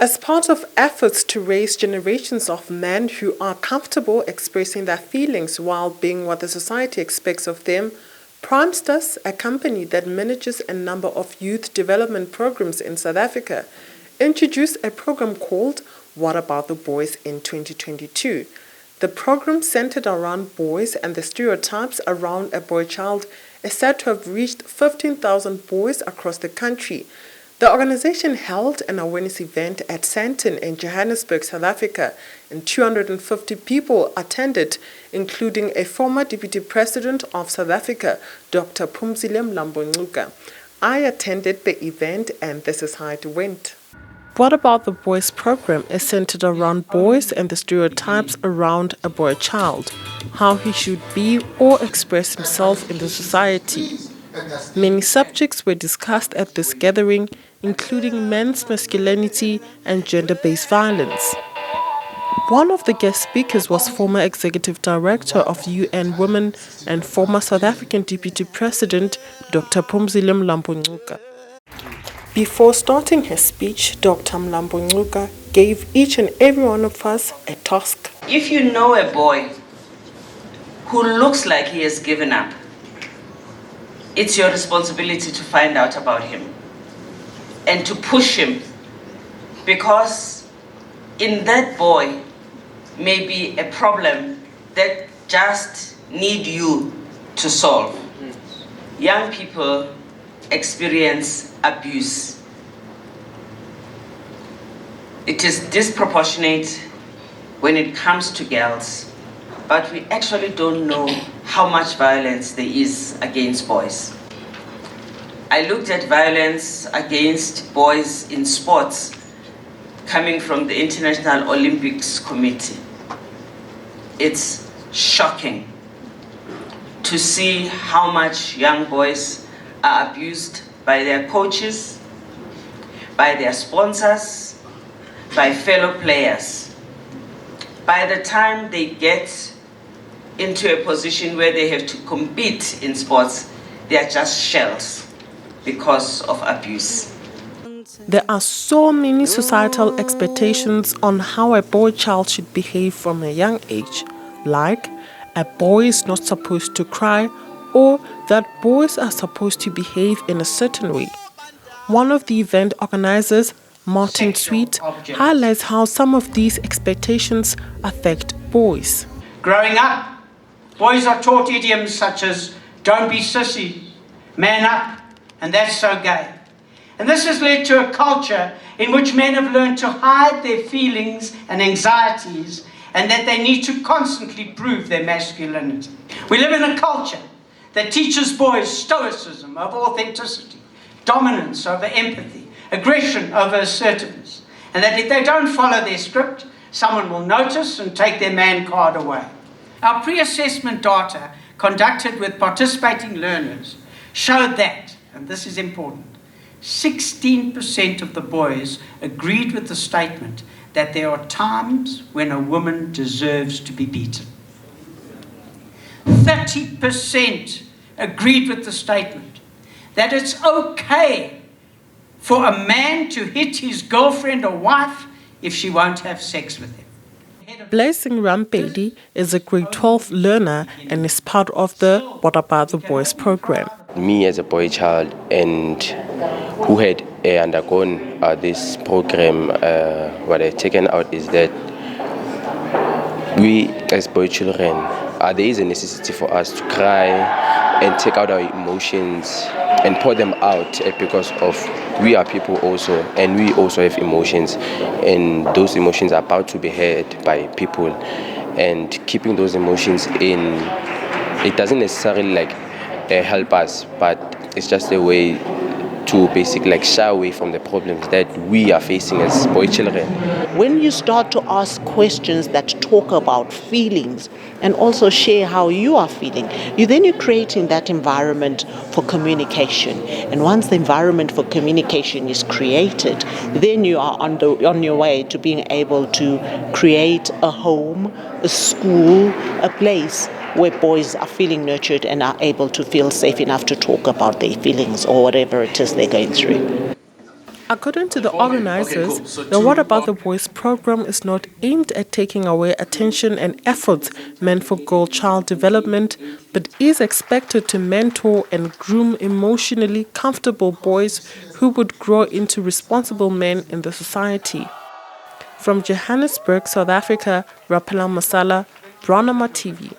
As part of efforts to raise generations of men who are comfortable expressing their feelings while being what the society expects of them, Primestars, a company that manages a number of youth development programs in South Africa, introduced a program called What About the Boys in 2022. The program, centered around boys and the stereotypes around a boy child, is said to have reached 15,000 boys across the country. The organization held an awareness event at Sandton in Johannesburg, South Africa, and 250 people attended, including a former Deputy President of South Africa, Dr. Phumzile Mlambo-Ngcuka. I attended the event, and this is how it went. What About the Boys program is centered around boys and the stereotypes around a boy child, how he should be or express himself in the society. Many subjects were discussed at this gathering, including men's masculinity and gender-based violence. One of the guest speakers was former Executive Director of UN Women and former South African Deputy President, Dr. Phumzile Mlambo-Ngcuka. Before starting his speech, Dr. Mlambo-Ngcuka gave each and every one of us a task. If you know a boy who looks like he has given up, it's your responsibility to find out about him and to push him, because in that boy may be a problem that just need you to solve. Young people experience abuse. It is disproportionate when it comes to girls, but we actually don't know how much violence there is against boys. I looked at violence against boys in sports coming from the International Olympics Committee. It's shocking to see how much young boys are abused by their coaches, by their sponsors, by fellow players. By the time they get into a position where they have to compete in sports, they are just shells because of abuse. There are so many societal expectations on how a boy child should behave from a young age, like a boy is not supposed to cry, or that boys are supposed to behave in a certain way. One of the event organizers, Martin Sweet, highlights how some of these expectations affect boys. Growing up, boys are taught idioms such as, "Don't be sissy," "Man up," and "That's so gay." And this has led to a culture in which men have learned to hide their feelings and anxieties, and that they need to constantly prove their masculinity. We live in a culture that teaches boys stoicism over authenticity, dominance over empathy, aggression over assertiveness, and that if they don't follow their script, someone will notice and take their man card away. Our pre-assessment data conducted with participating learners showed that, and this is important, 16% of the boys agreed with the statement that there are times when a woman deserves to be beaten. 30% agreed with the statement that it's okay for a man to hit his girlfriend or wife if she won't have sex with him. Blessing Rampedi is a grade 12 learner and is part of the What About the Boys program. Me as a boy child and who had undergone this program, what I've taken out is that we as boy children, there is a necessity for us to cry and take out our emotions and pour them out because of we are people also, and we also have emotions, and those emotions are about to be heard by people, and keeping those emotions in, it doesn't necessarily help us, but it's just a way to basically shy away from the problems that we are facing as boy children. When you start to ask questions that talk about feelings and also share how you are feeling, you're creating that environment for communication. And once the environment for communication is created, then you are on your way to being able to create a home, a school, a place where boys are feeling nurtured and are able to feel safe enough to talk about their feelings or whatever it is they're going through. According to the organizers, the What About the Boys program is not aimed at taking away attention and efforts meant for girl-child development, but is expected to mentor and groom emotionally comfortable boys who would grow into responsible men in the society. From Johannesburg, South Africa, Raphael Masala, Bronama TV.